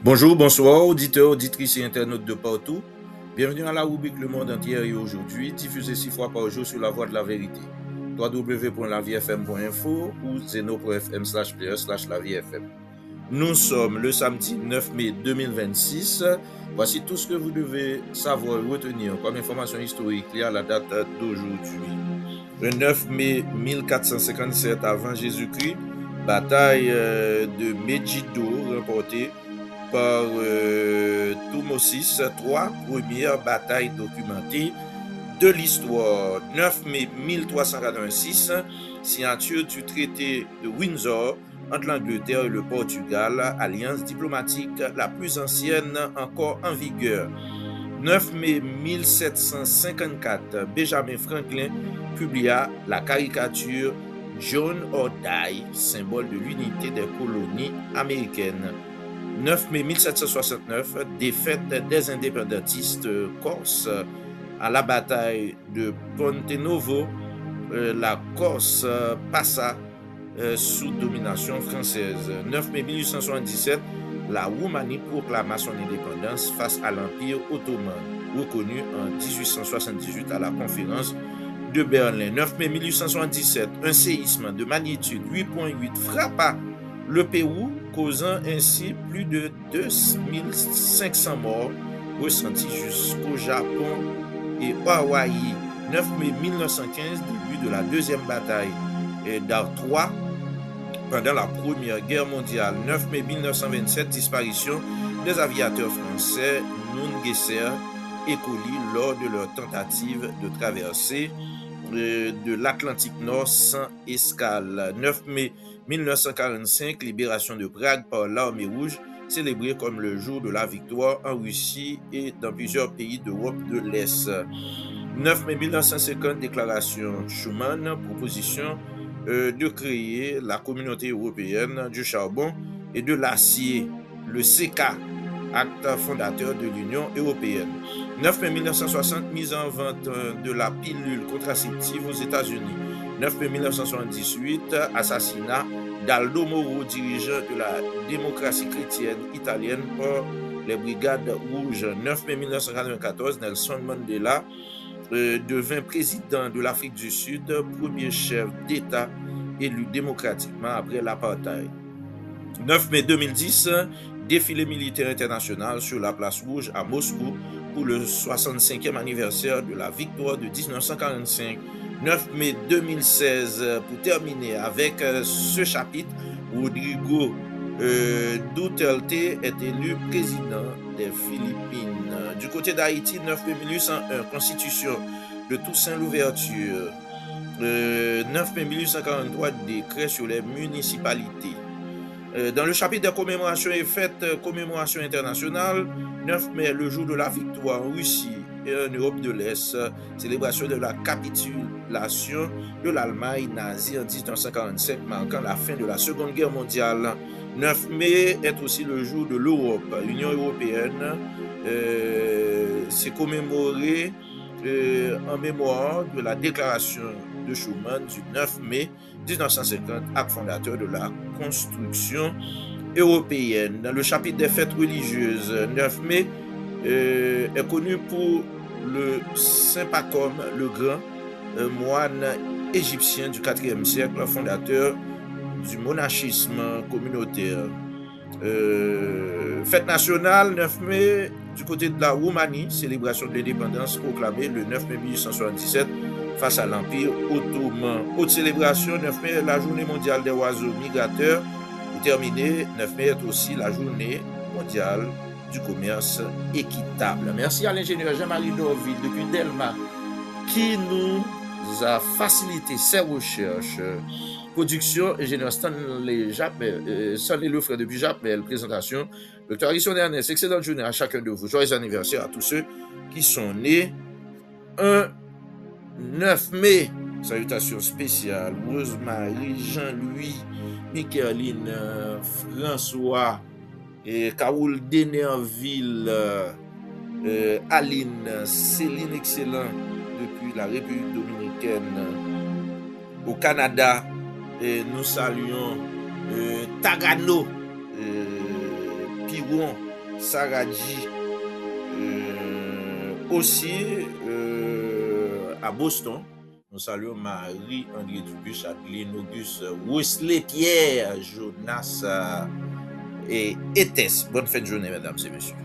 Bonjour, bonsoir, auditeurs, auditrices et internautes de partout. Bienvenue à la rubrique Le Monde entier et aujourd'hui, diffusée 6 fois par jour sur la voie de la vérité. www.laviefm.info ou zeno.fm/player/laviefm. Nous sommes le samedi 9 mai 2026. Voici tout ce que vous devez savoir et retenir comme information historique liée à la date d'aujourd'hui. Le 9 mai 1457 avant Jésus-Christ, bataille de Megiddo remportée par Thutmosis, 3 premières batailles documentées de l'histoire. 9 mai 1386, signature du traité de Windsor entre l'Angleterre et le Portugal, alliance diplomatique la plus ancienne encore en vigueur. 9 mai 1754, Benjamin Franklin publia la caricature John or Die, symbole de l'unité des colonies américaines. 9 mai 1769, défaite des indépendantistes corses à la bataille de Ponte Novo. La Corse passa sous domination française. 9 mai 1877, la Roumanie proclama son indépendance face à l'Empire ottoman, reconnu en 1878 à la conférence de Berlin. 9 mai 1877, un séisme de magnitude 8.8 frappa le Pérou, causant ainsi plus de 2500 morts ressentis jusqu'au Japon et Hawaï. 9 mai 1915, début de la deuxième bataille d'Artois pendant la Première Guerre mondiale. 9 mai 1927, disparition des aviateurs français Nungesser et Colli lors de leur tentative de traverser de l'Atlantique Nord sans escale. 9 mai 1945, libération de Prague par l'armée rouge, célébrée comme le jour de la victoire en Russie et dans plusieurs pays d'Europe de l'Est. 9 mai 1950, déclaration Schuman, proposition de créer la communauté européenne du charbon et de l'acier, le CECA, acte fondateur de l'Union européenne. 9 mai 1960, mise en vente de la pilule contraceptive aux États-Unis. 9 mai 1978, assassinat d'Aldo Moro, dirigeant de la démocratie chrétienne italienne par les Brigades Rouges. 9 mai 1994, Nelson Mandela devint président de l'Afrique du Sud, premier chef d'État élu démocratiquement après l'apartheid. 9 mai 2010, défilé militaire international sur la place rouge à Moscou pour le 65e anniversaire de la victoire de 1945. 9 mai 2016, pour terminer avec ce chapitre, Rodrigo Duterte est élu président des Philippines. Du côté d'Haïti, 9 mai 1801, constitution de Toussaint Louverture. 9 mai 1843, décret sur les municipalités. Dans le chapitre des commémorations et fêtes, commémoration internationale, 9 mai, le jour de la victoire en Russie et en Europe de l'Est, célébration de la capitulation de l'Allemagne nazie en 1945, marquant la fin de la Seconde Guerre mondiale. 9 mai est aussi le jour de l'Europe. L'Union européenne s'est commémorée en mémoire de la déclaration de Schuman du 9 mai 1950, acte fondateur de la construction européenne. Dans le chapitre des fêtes religieuses, 9 mai est connu pour le Saint Pacôme le Grand, moine égyptien du IVe siècle, fondateur du monachisme communautaire. Fête nationale, 9 mai, du côté de la Roumanie, célébration de l'indépendance proclamée le 9 mai 1877 face à l'Empire ottoman. Autre célébration, 9 mai, la journée mondiale des oiseaux migrateurs. Pour terminer, 9 mai est aussi la journée mondiale du commerce équitable. Merci à l'ingénieur Jean-Marie Dorville depuis Delma qui nous a facilité ses recherches. Production, ingénieur Stanley Lefray depuis Japel. Présentation, Dr. Harrison Ernest. Excellente journée à chacun de vous. Joyeux anniversaire à tous ceux qui sont nés un 9 mai. Salutations spéciales. Rosemary, Jean-Louis, Micheline, François, Caroul Denerville, Aline, Céline Excellent depuis la République dominicaine. Au Canada, nous saluons Tagano, Piron, Saradji aussi à Boston. Nous saluons Marie-André Dubuche, Adeline Auguste, Wesley Pierre, Jonas et Etes. Bonne fin de journée, mesdames et messieurs.